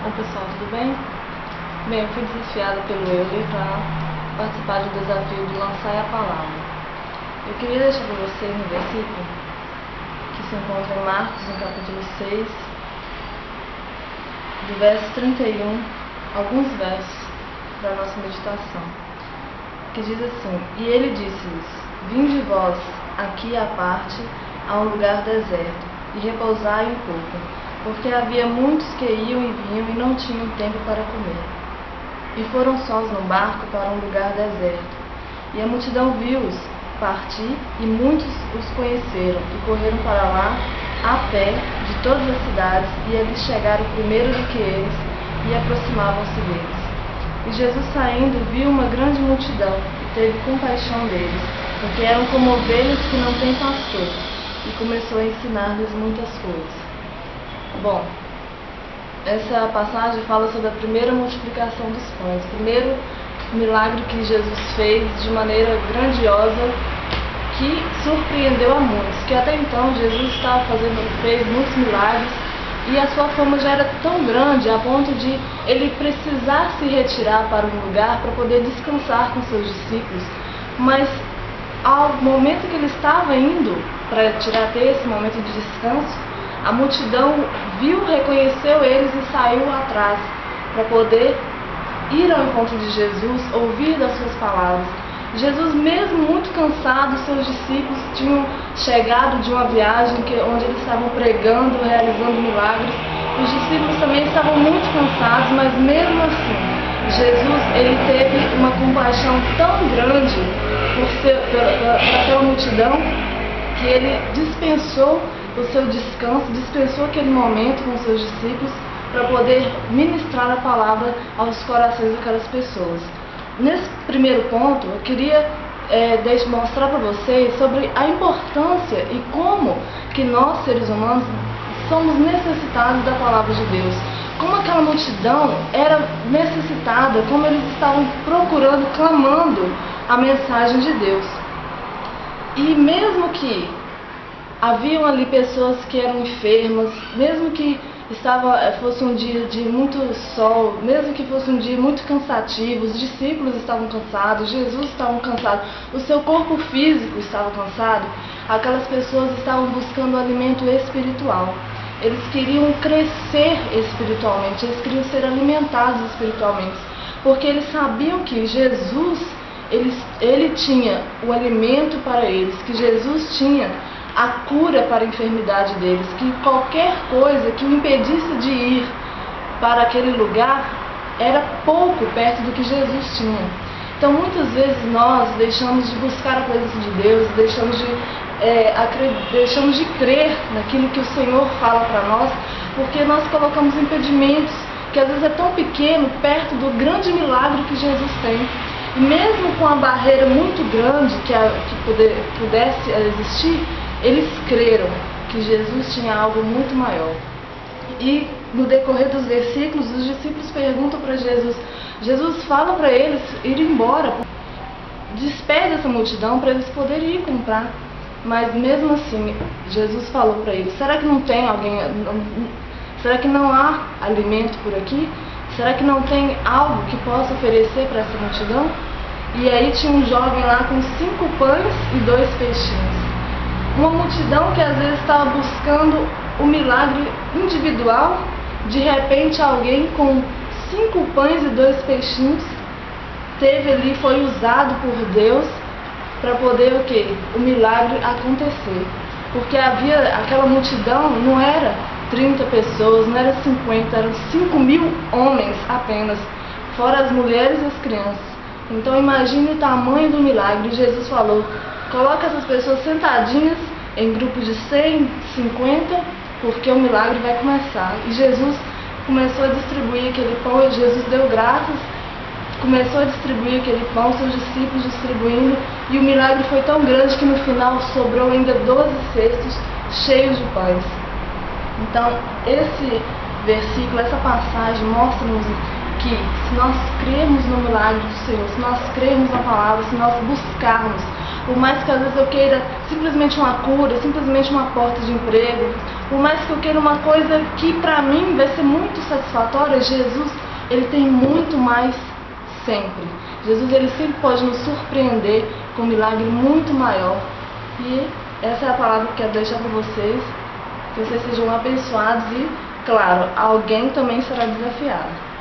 Oi pessoal, tudo bem? Bem, eu fui desafiada pelo Euler para participar do desafio de lançar a palavra. Eu queria deixar para vocês no versículo que se encontra em Marcos, no capítulo 6, do verso 31, alguns versos para a nossa meditação, que diz assim: E ele disse-lhes: Vinde vós aqui à parte, a um lugar deserto, e repousai um pouco, porque havia muitos que iam e vinham e não tinham tempo para comer. E foram sós no barco para um lugar deserto. E a multidão viu-os partir, e muitos os conheceram, e correram para lá a pé de todas as cidades, e ali chegaram primeiro do que eles, e aproximavam-se deles. E Jesus, saindo, viu uma grande multidão, e teve compaixão deles, porque eram como ovelhas que não têm pastor, e começou a ensinar-lhes muitas coisas. Bom, essa passagem fala sobre a primeira multiplicação dos pães, o primeiro milagre que Jesus fez de maneira grandiosa, que surpreendeu a muitos, que até então Jesus fez muitos milagres, e a sua fama já era tão grande a ponto de ele precisar se retirar para um lugar para poder descansar com seus discípulos. Mas ao momento que ele estava indo para ter esse momento de descanso, a multidão viu, reconheceu eles e saiu atrás para poder ir ao encontro de Jesus, ouvir das suas palavras. Jesus, mesmo muito cansado, seus discípulos tinham chegado de uma viagem onde eles estavam pregando, realizando milagres. Os discípulos também estavam muito cansados, mas mesmo assim, Jesus ele teve uma compaixão tão grande por aquela multidão que ele dispensou o seu descanso, dispensou aquele momento com seus discípulos para poder ministrar a palavra aos corações daquelas pessoas. Nesse primeiro ponto, eu queria mostrar para vocês sobre a importância e como que nós, seres humanos, somos necessitados da palavra de Deus. Como aquela multidão era necessitada, como eles estavam procurando, clamando a mensagem de Deus. E mesmo que haviam ali pessoas que eram enfermas, mesmo que fosse um dia de muito sol, mesmo que fosse um dia muito cansativo, os discípulos estavam cansados, Jesus estava cansado, o seu corpo físico estava cansado, aquelas pessoas estavam buscando alimento espiritual. Eles queriam crescer espiritualmente, eles queriam ser alimentados espiritualmente, porque eles sabiam que Jesus, ele tinha o alimento para eles, que Jesus tinha a cura para a enfermidade deles, que qualquer coisa que o impedisse de ir para aquele lugar era pouco perto do que Jesus tinha. Então muitas vezes nós deixamos de buscar a presença de Deus, deixamos de crer naquilo que o Senhor fala para nós, porque nós colocamos impedimentos que às vezes é tão pequeno perto do grande milagre que Jesus tem. E mesmo com a barreira muito grande que pudesse existir, eles creram que Jesus tinha algo muito maior. E no decorrer dos versículos, os discípulos perguntam para Jesus. Jesus fala para eles ir embora, despede essa multidão para eles poderem ir comprar. Mas mesmo assim, Jesus falou para eles: será que não tem alguém? Será que não há alimento por aqui? Será que não tem algo que possa oferecer para essa multidão? E aí tinha um jovem lá com 5 pães e 2 peixinhos. Uma multidão que às vezes estava buscando o milagre individual, de repente alguém com 5 pães e 2 peixinhos foi usado por Deus para poder o quê? O milagre acontecer. Porque aquela multidão não era 30 pessoas, não era 50, eram 5.000 homens apenas, fora as mulheres e as crianças. Então imagine o tamanho do milagre. Jesus falou: coloca essas pessoas sentadinhas em grupos de 100, 50, porque o milagre vai começar. E Jesus começou a distribuir aquele pão, e Jesus deu graças, começou a distribuir aquele pão, seus discípulos distribuindo, e o milagre foi tão grande que no final sobrou ainda 12 cestos cheios de pães. Então esse versículo, essa passagem mostra-nos que se nós crermos no milagre do Senhor, se nós crermos na palavra, se nós buscarmos, por mais que às vezes eu queira simplesmente uma cura, simplesmente uma porta de emprego, Por mais que eu queira uma coisa que pra mim vai ser muito satisfatória, Jesus, ele tem muito mais sempre. Jesus, ele sempre pode nos surpreender com um milagre muito maior. E essa é a palavra que eu quero deixar para vocês. Que vocês sejam abençoados e, claro, alguém também será desafiado.